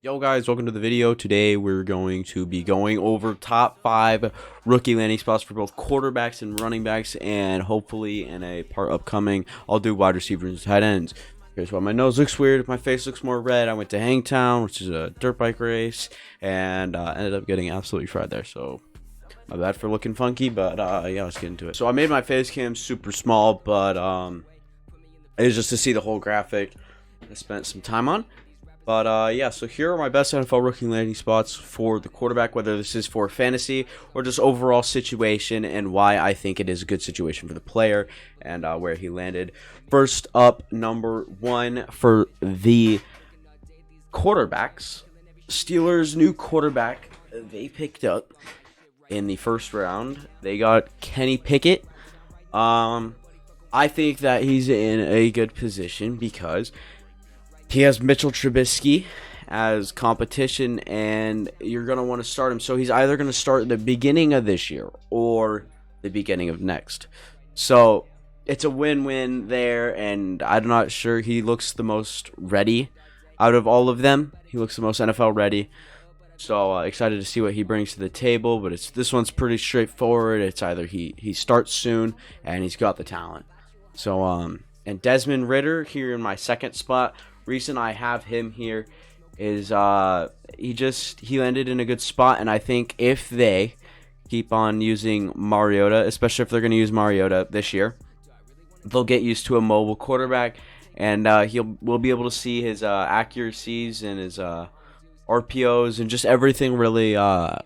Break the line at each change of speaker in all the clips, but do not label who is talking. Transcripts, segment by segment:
Yo guys, welcome to the video. Today we're going to be going over top 5 rookie landing spots for both quarterbacks and running backs, and hopefully in a part upcoming I'll do wide receivers and tight ends. Here's why my nose looks weird, my face looks more red. I went to Hangtown, which is a dirt bike race, and ended up getting absolutely fried there, so my bad for looking funky, but yeah, let's get into it. So I made my face cam super small, but it was just to see the whole graphic I spent some time on. But yeah, so here are my best NFL rookie landing spots for the quarterback, whether this is for fantasy or just overall situation, and why I think it is a good situation for the player and where he landed. First up, number 1 for the quarterbacks. Steelers' new quarterback they picked up in the first round. They got Kenny Pickett. I think that he's in a good position because he has Mitchell Trubisky as competition, and you're going to want to start him. So he's either going to start at the beginning of this year or the beginning of next. So it's a win-win there, and I'm not sure he looks the most ready out of all of them. He looks the most NFL ready. So excited to see what he brings to the table, but this one's pretty straightforward. It's either he starts soon and he's got the talent. So and Desmond Ridder here in my second spot. Reason I have him here is he landed in a good spot, and I think if they keep on using Mariota, especially if they're going to use Mariota this year, they'll get used to a mobile quarterback, and we'll be able to see his accuracies and his RPOs and just everything really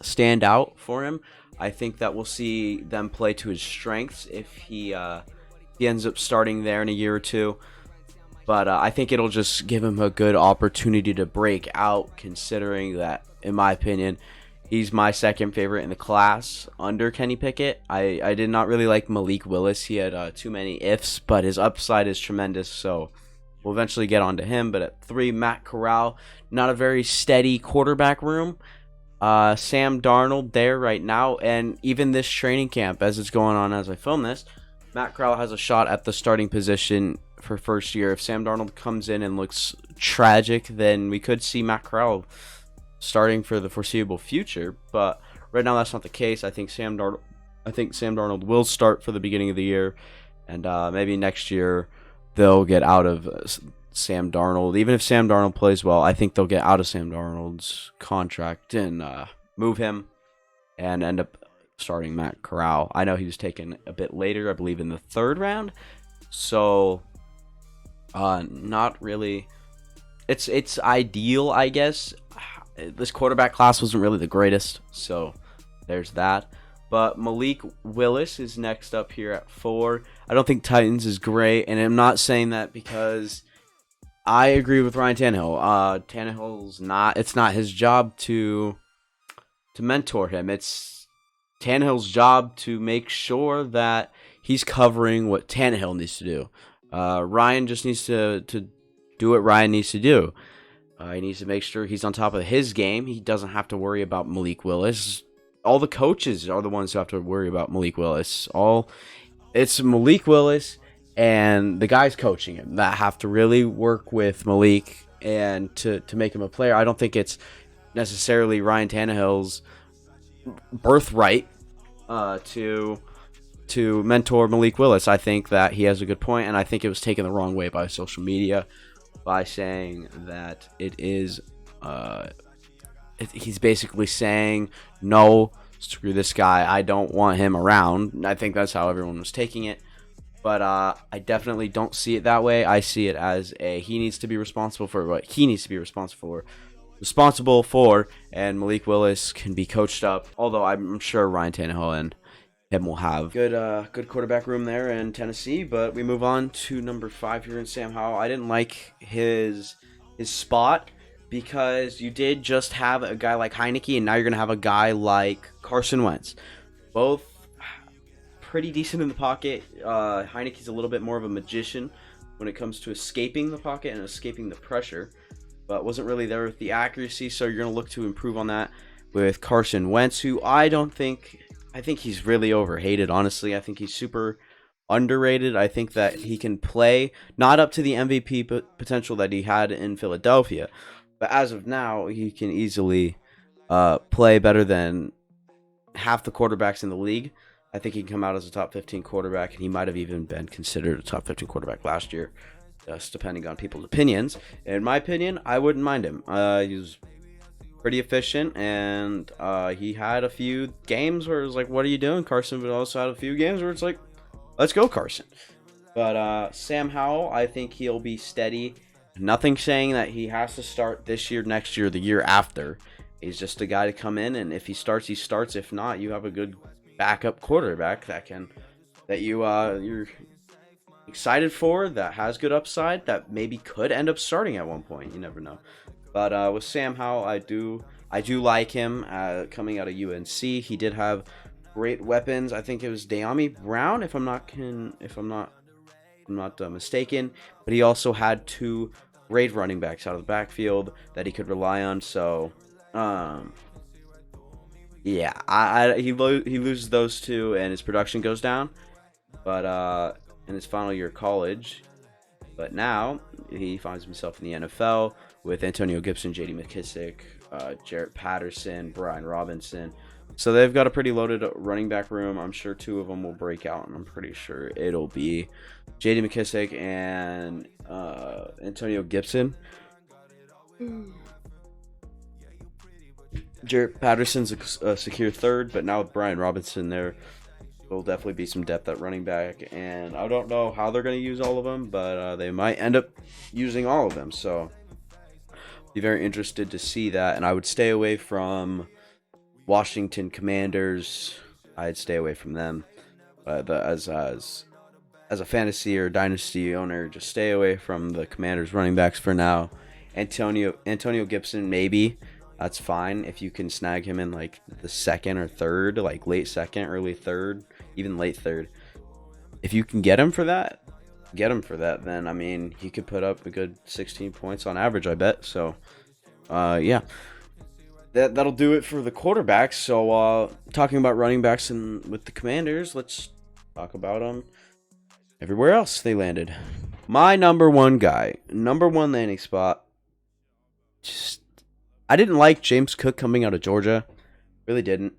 stand out for him. I think that we'll see them play to his strengths if he ends up starting there in a year or two. But I think it'll just give him a good opportunity to break out, considering that, in my opinion, he's my second favorite in the class under Kenny Pickett. I did not really like Malik Willis. He had too many ifs, but his upside is tremendous, so we'll eventually get onto him. But at 3, Matt Corral, not a very steady quarterback room. Sam Darnold there right now, and even this training camp, as it's going on as I film this, Matt Corral has a shot at the starting position for first year. If Sam Darnold comes in and looks tragic, then we could see Matt Corral starting for the foreseeable future. But right now, that's not the case. I think Sam Darnold will start for the beginning of the year, and maybe next year they'll get out of Sam Darnold. Even if Sam Darnold plays well, I think they'll get out of Sam Darnold's contract and move him and end up starting Matt Corral. I know he was taken a bit later, I believe in the 3rd round. So not really, it's ideal, I guess. This quarterback class wasn't really the greatest, so there's that. But Malik Willis is next up here at 4. I don't think Titans is great, and I'm not saying that because I agree with Ryan Tannehill. It's not his job to mentor him. It's Tannehill's job to make sure that he's covering what Tannehill needs to do. Ryan just needs to do what Ryan needs to do. He needs to make sure he's on top of his game. He doesn't have to worry about Malik Willis. All the coaches are the ones who have to worry about Malik Willis. It's Malik Willis and the guys coaching him that have to really work with Malik and to make him a player. I don't think it's necessarily Ryan Tannehill's birthright to mentor Malik Willis. I think that he has a good point, and I think it was taken the wrong way by social media by saying that it is he's basically saying, no, screw this guy, I don't want him around. I think that's how everyone was taking it, but I definitely don't see it that way. I see it as he needs to be responsible for what he needs to be responsible for, and Malik Willis can be coached up, although I'm sure Ryan Tannehill and him will have good quarterback room there in Tennessee. But we move on to number 5 here in Sam Howell. I didn't like his spot because you did just have a guy like Heineke, and now you're going to have a guy like Carson Wentz. Both pretty decent in the pocket. Heineke's a little bit more of a magician when it comes to escaping the pocket and escaping the pressure, but wasn't really there with the accuracy, so you're going to look to improve on that with Carson Wentz, who I think he's really overhated, honestly. I think he's super underrated. I think that he can play not up to the MVP potential that he had in Philadelphia, But as of now, he can easily play better than half the quarterbacks in the league. I think he can come out as a top 15 quarterback, and he might have even been considered a top 15 quarterback last year, just depending on people's opinions. In my opinion, I wouldn't mind him. He was pretty efficient, and he had a few games where it was like, what are you doing, Carson? But also had a few games where it's like, let's go, Carson. But Sam Howell, I think he'll be steady. Nothing saying that he has to start this year, next year, the year after. He's just a guy to come in, and if he starts, he starts. If not, you have a good backup quarterback that you're excited for, that has good upside, that maybe could end up starting at one point. You never know. But with Sam Howell, I do like him coming out of UNC. He did have great weapons. I think it was De'Ami Brown, if I'm not mistaken. But he also had two great running backs out of the backfield that he could rely on. So, yeah, he loses those two, and his production goes down. But in his final year of college, but now he finds himself in the NFL with Antonio Gibson, J.D. McKissick, Jarrett Patterson, Brian Robinson. So they've got a pretty loaded running back room. I'm sure two of them will break out, and I'm pretty sure it'll be J.D. McKissick and Antonio Gibson. Jarrett Patterson's a secure third, but now with Brian Robinson there, will definitely be some depth at running back, and I don't know how they're going to use all of them, but they might end up using all of them. So be very interested to see that, and I would stay away from Washington Commanders. I'd stay away from them. But as a fantasy or dynasty owner, just stay away from the Commanders running backs for now. Antonio Gibson, maybe. That's fine if you can snag him in like the second or third, like late second, early third, even late third. If you can get him for that, then I mean, he could put up a good 16 points on average, I bet. So, yeah. That'll do it for the quarterbacks. So, talking about running backs and with the Commanders, let's talk about them everywhere else they landed. My number one landing spot. I didn't like James Cook coming out of Georgia. Really didn't.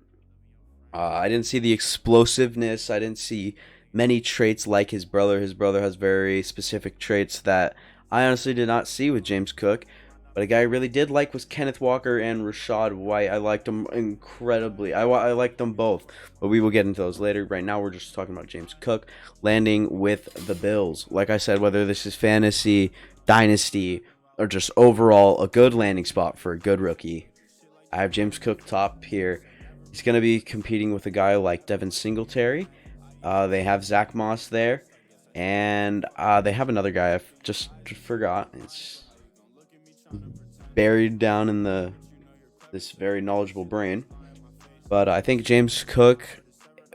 I didn't see the explosiveness. I didn't see many traits like his brother. His brother has very specific traits that I honestly did not see with James Cook. But a guy I really did like was Kenneth Walker and Rashad White. I liked them incredibly. I liked them both. But we will get into those later. Right now, we're just talking about James Cook landing with the Bills. Like I said, whether this is fantasy, dynasty, or just overall a good landing spot for a good rookie, I have James Cook top here. He's going to be competing with a guy like Devin Singletary. They have Zach Moss there. And they have another guy I just forgot. It's buried down in this very knowledgeable brain. But I think James Cook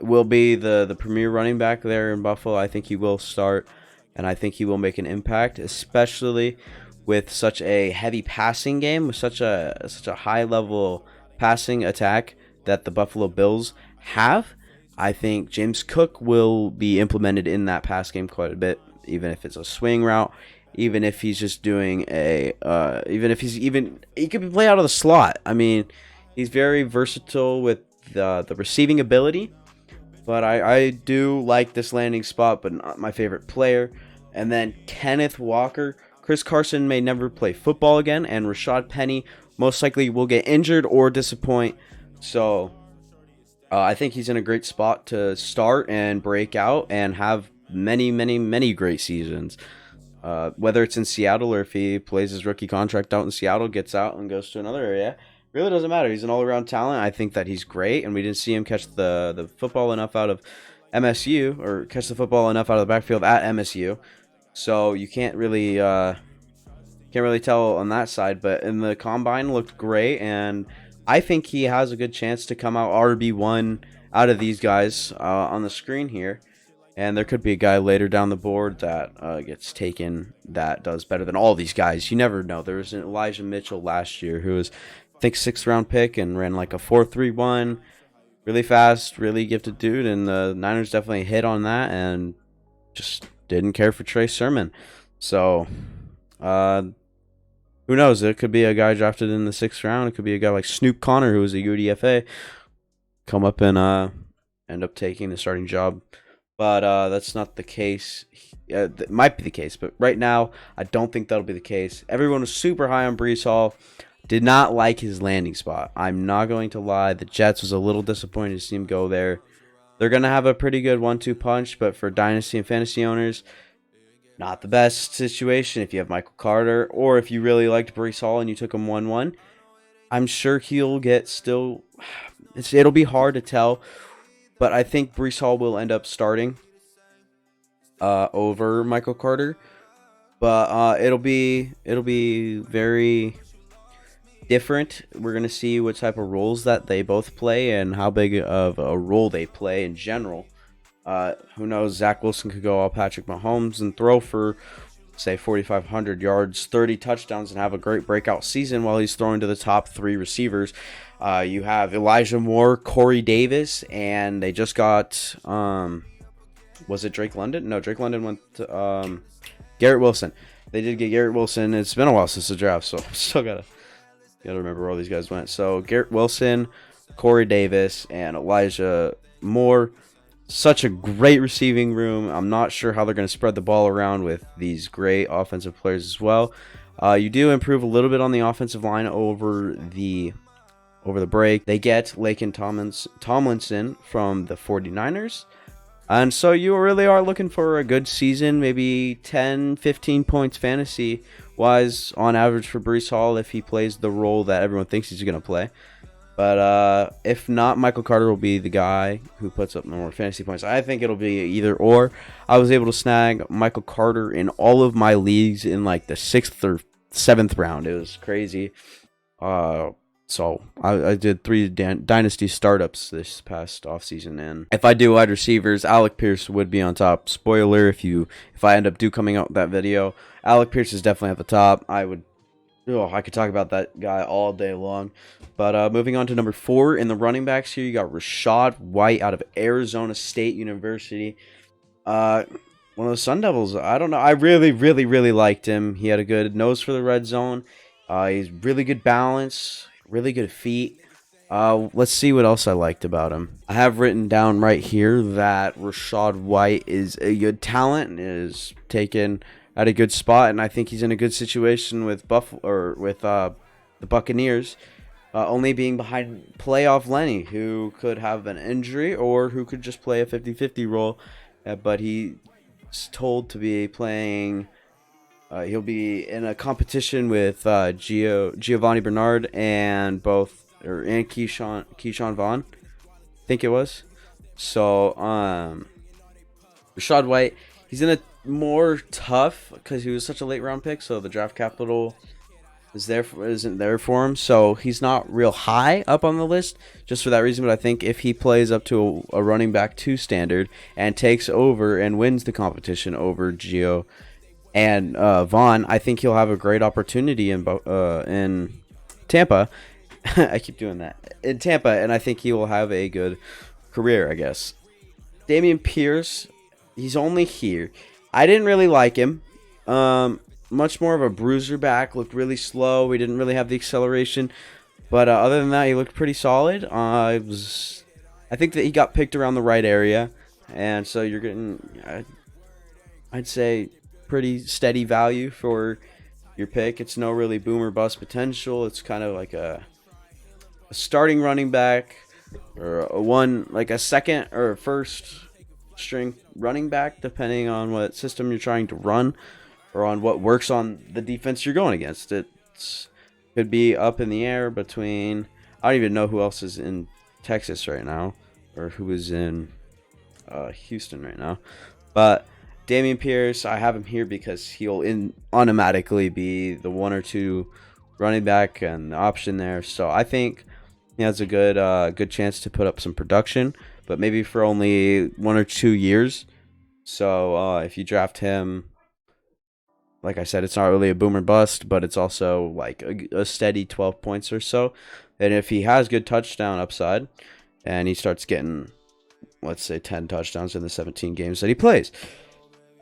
will be the premier running back there in Buffalo. I think he will start, and I think he will make an impact, especially with such a heavy passing game, with such a high level passing attack that the Buffalo Bills have. I think James Cook will be implemented in that pass game quite a bit, even if it's a swing route, even if he's just doing he could play out of the slot. I mean, he's very versatile with the receiving ability, but I do like this landing spot, but not my favorite player. And then Kenneth Walker. Chris Carson may never play football again, and Rashad Penny most likely will get injured or disappoint. So I think he's in a great spot to start and break out and have many, many, many great seasons. Whether it's in Seattle or if he plays his rookie contract out in Seattle, gets out and goes to another area, really doesn't matter. He's an all-around talent. I think that he's great, and we didn't see him catch the football enough out of MSU, or catch the football enough out of the backfield at MSU. So you can't really tell on that side, but in the combine looked great, and I think he has a good chance to come out RB1 out of these guys on the screen here. And there could be a guy later down the board that gets taken that does better than all these guys. You never know. There was an Elijah Mitchell last year who was, I think, 6th round pick and ran like a 4.31, really fast, really gifted dude, and the Niners definitely hit on that and just didn't care for Trey Sermon. So Who knows? It could be a guy drafted in the 6th round. It could be a guy like Snoop Connor, who was a UDFA, come up and end up taking the starting job. But that's not the case. It might be the case, but right now, I don't think that'll be the case. Everyone was super high on Breece Hall. Did not like his landing spot. I'm not going to lie. The Jets was a little disappointed to see him go there. They're going to have a pretty good 1-2 punch, but for dynasty and fantasy owners, not the best situation if you have Michael Carter, or if you really liked Breece Hall and you took him 1-1. I'm sure he'll get still. It'll be hard to tell, but I think Breece Hall will end up starting over Michael Carter. But it'll be very different. We're gonna see what type of roles that they both play and how big of a role they play in general. Who knows? Zach Wilson could go all Patrick Mahomes and throw for, say, 4,500 yards, 30 touchdowns, and have a great breakout season while he's throwing to the top 3 receivers. You have Elijah Moore, Corey Davis, and they just got, was it Drake London? No, Drake London went to Garrett Wilson. They did get Garrett Wilson. It's been a while since the draft, so still gotta remember where all these guys went. So Garrett Wilson, Corey Davis, and Elijah Moore. Such a great receiving room. I'm not sure how they're going to spread the ball around with these great offensive players as well. You do improve a little bit on the offensive line over the break. They get Laken Tomlinson from the 49ers. And so you really are looking for a good season, maybe 10, 15 points fantasy-wise on average for Breece Hall if he plays the role that everyone thinks he's going to play. But if not, Michael Carter will be the guy who puts up more fantasy points. I think it'll be either or. I was able to snag Michael Carter in all of my leagues in like the 6th or 7th round. It was crazy. So I did 3 dynasty startups this past offseason, and if I do wide receivers, Alec Pierce would be on top. Spoiler: if I end up coming out with that video, Alec Pierce is definitely at the top. I could talk about that guy all day long. But moving on to number 4 in the running backs here, you got Rashad White out of Arizona State University. One of the Sun Devils. I don't know. I really, really, really liked him. He had a good nose for the red zone. He's really good balance, really good feet. Let's see what else I liked about him. I have written down right here that Rashad White is a good talent and is taken at a good spot, and I think he's in a good situation with the Buccaneers, only being behind playoff Lenny, who could have an injury or who could just play a 50-50 role, but he's told to be playing. He'll be in a competition with Giovanni Bernard and Keyshawn Vaughn, I think it was. So Rashad White, he's in a more tough because he was such a late round pick, so the draft capital isn't there for him, so he's not real high up on the list just for that reason. But I think if he plays up to a running back 2 standard and takes over and wins the competition over Gio and Vaughn, I think he'll have a great opportunity in Tampa. I keep doing that in Tampa, and I think he will have a good career, I guess. Damian Pierce, he's only here. I didn't really like him. Much more of a bruiser back. Looked really slow. He didn't really have the acceleration. But other than that, he looked pretty solid. I think that he got picked around the right area. And so you're getting, I'd say, pretty steady value for your pick. It's no really boom or bust potential. It's kind of like a starting running back or a second or first string running back, depending on what system you're trying to run or on what works on the defense you're going against. It could be up in the air between, I don't even know who else is in Texas right now or who is in Houston right now. But Damien Pierce, I have him here because he'll automatically be the 1 or 2 running back and the option there. So I think he has a good chance to put up some production, but maybe for only 1 or 2 years. So if you draft him, like I said, it's not really a boom or bust, but it's also like a steady 12 points or so. And if he has good touchdown upside and he starts getting, let's say, 10 touchdowns in the 17 games that he plays,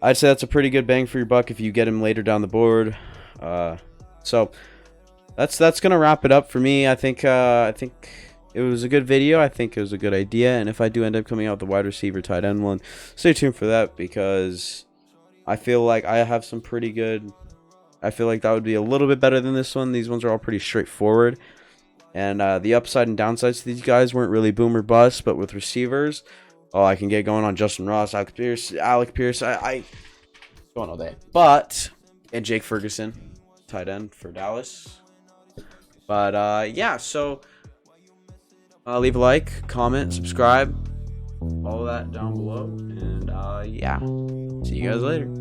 I'd say that's a pretty good bang for your buck if you get him later down the board. So that's gonna wrap it up for me. I think it was a good video. I think it was a good idea. And if I do end up coming out with the wide receiver tight end one, stay tuned for that, because I feel like I have some pretty good. I feel like that would be a little bit better than this one. These ones are all pretty straightforward. And the upside and downsides to these guys weren't really boom or bust. But with receivers, oh, I can get going on Justin Ross, Alec Pierce. I don't know that. But, and Jake Ferguson, tight end for Dallas. But, yeah, so leave a like, comment, subscribe, all of that down below. And, yeah, see you guys later.